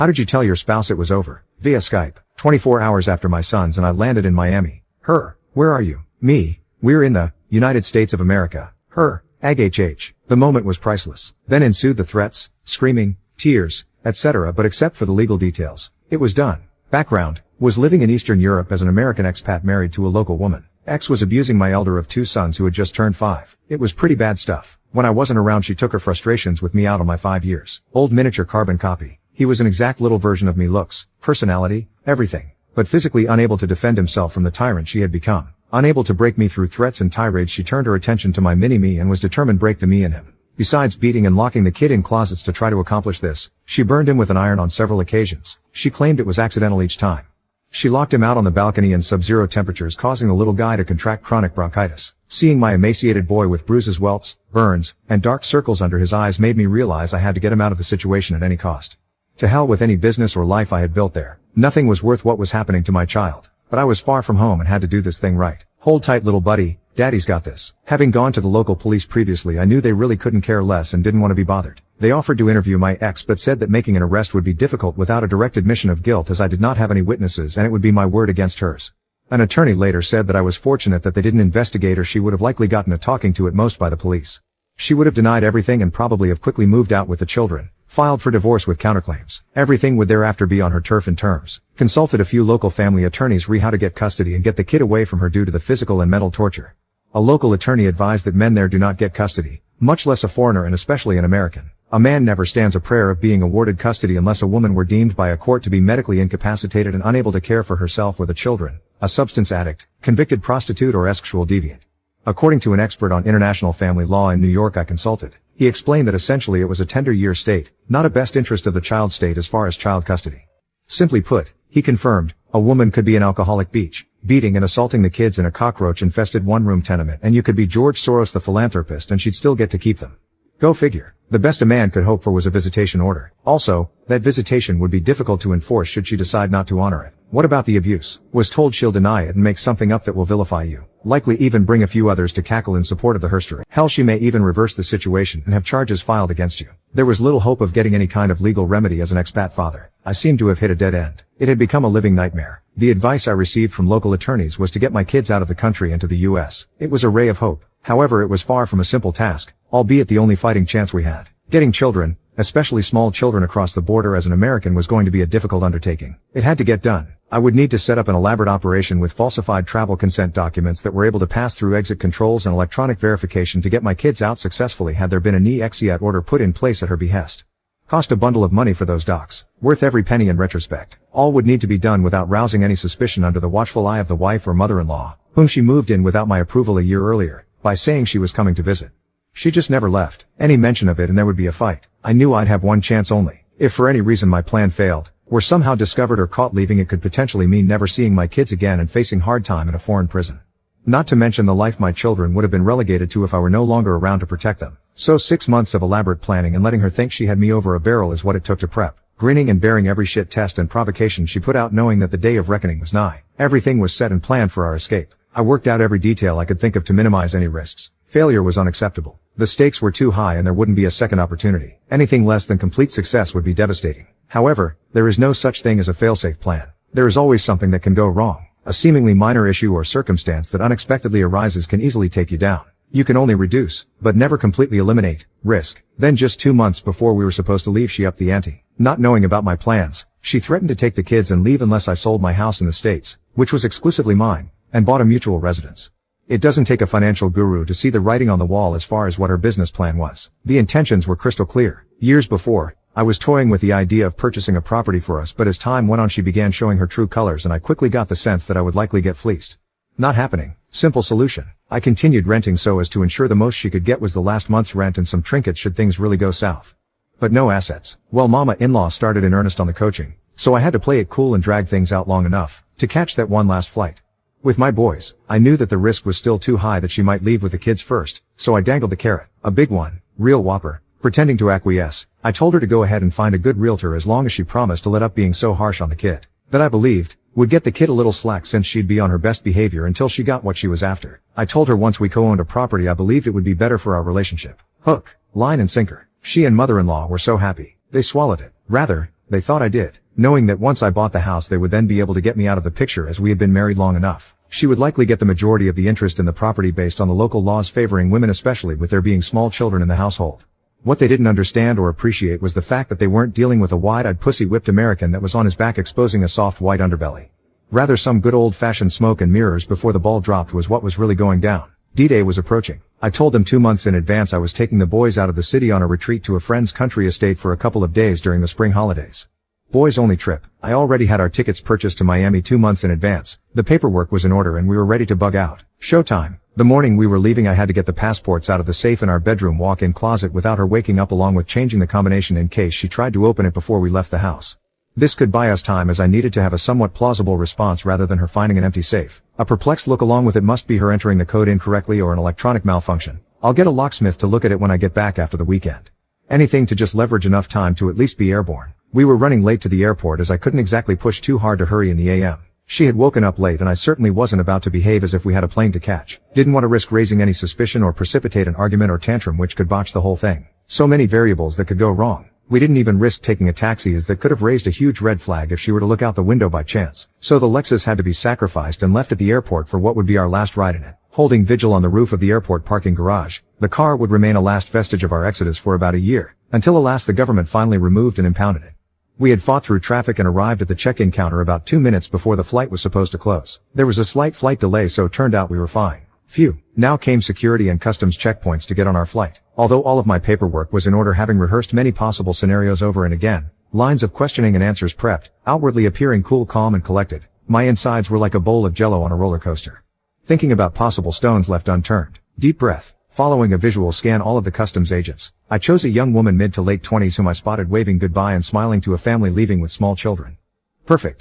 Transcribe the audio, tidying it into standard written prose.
How did you tell your spouse it was over? Via Skype. 24 hours after my sons and I landed in Miami. Her. Where are you? Me. We're in the United States of America. Her. AGHH. The moment was priceless. Then ensued the threats, screaming, tears, etc. But except for the legal details, it was done. Background. Was living in Eastern Europe as an American expat married to a local woman. Ex was abusing my elder of 2 sons who had just turned 5. It was pretty bad stuff. When I wasn't around she took her frustrations with me out on my 5 years. Old miniature carbon copy. He was an exact little version of me, looks, personality, everything. But physically unable to defend himself from the tyrant she had become. Unable to break me through threats and tirades, she turned her attention to my mini-me and was determined to break the me in him. Besides beating and locking the kid in closets to try to accomplish this, she burned him with an iron on several occasions. She claimed it was accidental each time. She locked him out on the balcony in sub-zero temperatures, causing the little guy to contract chronic bronchitis. Seeing my emaciated boy with bruises, welts, burns, and dark circles under his eyes made me realize I had to get him out of the situation at any cost. To hell with any business or life I had built there. Nothing was worth what was happening to my child. But I was far from home and had to do this thing right. Hold tight, little buddy, Daddy's got this. Having gone to the local police previously, I knew they really couldn't care less and didn't want to be bothered. They offered to interview my ex but said that making an arrest would be difficult without a direct admission of guilt, as I did not have any witnesses and it would be my word against hers. An attorney later said that I was fortunate that they didn't investigate, or she would have likely gotten a talking to at most by the police. She would have denied everything and probably have quickly moved out with the children, filed for divorce with counterclaims. Everything would thereafter be on her turf and terms. Consulted a few local family attorneys re how to get custody and get the kid away from her due to the physical and mental torture. A local attorney advised that men there do not get custody, much less a foreigner and especially an American. A man never stands a prayer of being awarded custody unless a woman were deemed by a court to be medically incapacitated and unable to care for herself or the children, a substance addict, convicted prostitute or sexual deviant. According to an expert on international family law in New York I consulted, he explained that essentially it was a tender year state, not a best interest of the child state as far as child custody. Simply put, he confirmed, a woman could be an alcoholic beach, beating and assaulting the kids in a cockroach-infested one-room tenement, and you could be George Soros the philanthropist and she'd still get to keep them. Go figure. The best a man could hope for was a visitation order. Also, that visitation would be difficult to enforce should she decide not to honor it. What about the abuse? Was told she'll deny it and make something up that will vilify you. Likely even bring a few others to cackle in support of the herstory. Hell, she may even reverse the situation and have charges filed against you. There was little hope of getting any kind of legal remedy as an expat father. I seemed to have hit a dead end. It had become a living nightmare. The advice I received from local attorneys was to get my kids out of the country and to the U.S. It was a ray of hope. However, it was far from a simple task, albeit the only fighting chance we had. Getting children, especially small children, across the border as an American was going to be a difficult undertaking. It had to get done. I would need to set up an elaborate operation with falsified travel consent documents that were able to pass through exit controls and electronic verification to get my kids out successfully had there been a NE-EXIAT order put in place at her behest. Cost a bundle of money for those docs, worth every penny in retrospect. All would need to be done without rousing any suspicion under the watchful eye of the wife or mother-in-law, whom she moved in without my approval a year earlier, by saying she was coming to visit. She just never left. Any mention of it and there would be a fight. I knew I'd have one chance only. If for any reason my plan failed, were somehow discovered or caught leaving, it could potentially mean never seeing my kids again and facing hard time in a foreign prison. Not to mention the life my children would have been relegated to if I were no longer around to protect them. So 6 months of elaborate planning and letting her think she had me over a barrel is what it took to prep. Grinning and bearing every shit test and provocation she put out, knowing that the day of reckoning was nigh. Everything was set and planned for our escape. I worked out every detail I could think of to minimize any risks. Failure was unacceptable. The stakes were too high and there wouldn't be a second opportunity. Anything less than complete success would be devastating. However, there is no such thing as a failsafe plan. There is always something that can go wrong. A seemingly minor issue or circumstance that unexpectedly arises can easily take you down. You can only reduce, but never completely eliminate, risk. Then just 2 months before we were supposed to leave, she upped the ante. Not knowing about my plans, she threatened to take the kids and leave unless I sold my house in the States, which was exclusively mine, and bought a mutual residence. It doesn't take a financial guru to see the writing on the wall as far as what her business plan was. The intentions were crystal clear. Years before, I was toying with the idea of purchasing a property for us, but as time went on she began showing her true colors and I quickly got the sense that I would likely get fleeced. Not happening. Simple solution. I continued renting so as to ensure the most she could get was the last month's rent and some trinkets should things really go south. But no assets. Well, mama-in-law started in earnest on the coaching, so I had to play it cool and drag things out long enough to catch that one last flight. With my boys, I knew that the risk was still too high that she might leave with the kids first, so I dangled the carrot. A big one. Real whopper. Pretending to acquiesce, I told her to go ahead and find a good realtor as long as she promised to let up being so harsh on the kid. That I believed would get the kid a little slack since she'd be on her best behavior until she got what she was after. I told her once we co-owned a property I believed it would be better for our relationship. Hook, line and sinker. She and mother-in-law were so happy. They swallowed it. Rather, They thought I did, knowing that once I bought the house they would then be able to get me out of the picture as we had been married long enough. She would likely get the majority of the interest in the property based on the local laws favoring women, especially with there being small children in the household. What they didn't understand or appreciate was the fact that they weren't dealing with a wide-eyed pussy-whipped American that was on his back exposing a soft white underbelly. Rather, some good old-fashioned smoke and mirrors before the ball dropped was what was really going down. D-Day was approaching. I told them 2 months in advance I was taking the boys out of the city on a retreat to a friend's country estate for a couple of days during the spring holidays. Boys only trip. I already had our tickets purchased to Miami 2 months in advance. The paperwork was in order and we were ready to bug out. Showtime. The morning we were leaving I had to get the passports out of the safe in our bedroom walk-in closet without her waking up, along with changing the combination in case she tried to open it before we left the house. This could buy us time as I needed to have a somewhat plausible response rather than her finding an empty safe. A perplexed look along with it must be her entering the code incorrectly or an electronic malfunction. I'll get a locksmith to look at it when I get back after the weekend. Anything to just leverage enough time to at least be airborne. We were running late to the airport as I couldn't exactly push too hard to hurry in the AM. She had woken up late and I certainly wasn't about to behave as if we had a plane to catch. Didn't want to risk raising any suspicion or precipitate an argument or tantrum which could botch the whole thing. So many variables that could go wrong. We didn't even risk taking a taxi as that could have raised a huge red flag if she were to look out the window by chance. So the Lexus had to be sacrificed and left at the airport for what would be our last ride in it. Holding vigil on the roof of the airport parking garage, the car would remain a last vestige of our exodus for about a year, until alas the government finally removed and impounded it. We had fought through traffic and arrived at the check-in counter about 2 minutes before the flight was supposed to close. There was a slight flight delay, so it turned out we were fine. Phew. Now came security and customs checkpoints to get on our flight. Although all of my paperwork was in order, having rehearsed many possible scenarios over and again, lines of questioning and answers prepped, outwardly appearing cool, calm and collected, my insides were like a bowl of jello on a roller coaster. Thinking about possible stones left unturned. Deep breath. Following a visual scan all of the customs agents, I chose a young woman mid to late 20s whom I spotted waving goodbye and smiling to a family leaving with small children. Perfect.